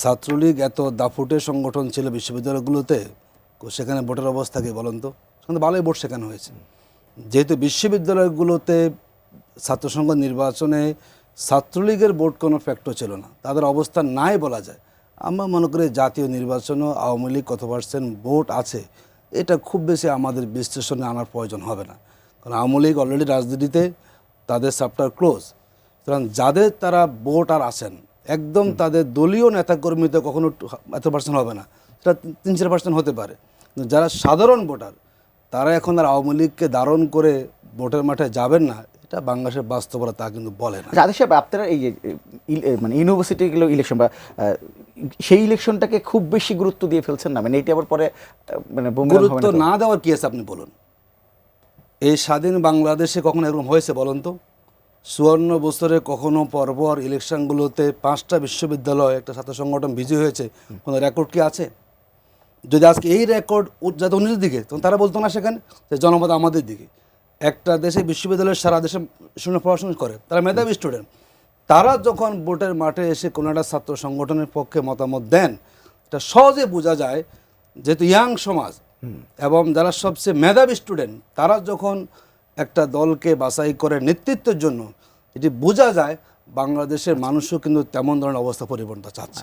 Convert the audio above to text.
ছাত্রলীগ এত দাফুটে সংগঠন ছিল বিশ্ববিদ্যালয়গুলোতে, সেখানে ভোটের অবস্থা কি বলেন তো? সেখানে ভালোই ভোট শেখানো হয়েছে। যেহেতু বিশ্ববিদ্যালয়গুলোতে ছাত্রসংঘ নির্বাচনে ছাত্রলীগের ভোট কোনো ফ্যাক্টর ছিল না, তাদের অবস্থান নাই বলা যায়। আমরা মনে করি জাতীয় নির্বাচনও আওয়ামী লীগ কত পার্সেন্ট ভোট আছে এটা খুব বেশি আমাদের বিশ্লেষণে আনার প্রয়োজন হবে না, কারণ আওয়ামী লীগ অলরেডি রাজনীতিতে, তাদের চ্যাপ্টার ক্লোজ। সুতরাং যাদের তারা ভোট আর আছেন একদম তাদের দলীয় নেতাকর্মীতে কখনো এত পার্সেন্ট হবে না, সেটা 3-4% হতে পারে। কিন্তু যারা সাধারণ ভোটার তারা এখন আর আওয়ামী লীগকে ধারণ করে ভোটের মাঠে যাবেন না, এটা বাংলাদেশের বাস্তবতা তা কিন্তু বলে না। রাধে সাহেব, আপনারা এই যে মানে ইউনিভার্সিটিগুলো ইলেকশন বা সেই ইলেকশনটাকে খুব বেশি গুরুত্ব দিয়ে ফেলছেন না? মানে এইটা আবার পরে মানে গুরুত্ব না দেওয়ার কি আছে আপনি বলুন? এই স্বাধীন বাংলাদেশে কখনো এরকম হয়েছে বলুন তো? 54 বছরে কখনো পরপর ইলেকশনগুলোতে 5টা বিশ্ববিদ্যালয় একটা ছাত্র সংগঠন বিজয়ী হয়েছে, কোনো রেকর্ড কি আছে? যদি আজকে এই রেকর্ড যাতে অন্যদের দিকে, তখন তারা বলতো না সেখানে যে জনমত আমাদের দিকে। একটা দেশে বিশ্ববিদ্যালয়ের সারা দেশে স্টুডেন্ট পড়াশোনা করে, তারা মেধাবী স্টুডেন্ট, তারা যখন ভোটের মাঠে এসে কোনো একটা ছাত্র সংগঠনের পক্ষে মতামত দেন, এটা সহজে বোঝা যায়। যেহেতু ইয়াং সমাজ এবং যারা সবচেয়ে মেধাবী স্টুডেন্ট, তারা যখন একটা দলকে বাছাই করে নেতৃত্বের জন্য, এটি বোঝা যায় বাংলাদেশের মানুষও কিন্তু তেমন ধরনের অবস্থা পরিবর্তন চাচ্ছে।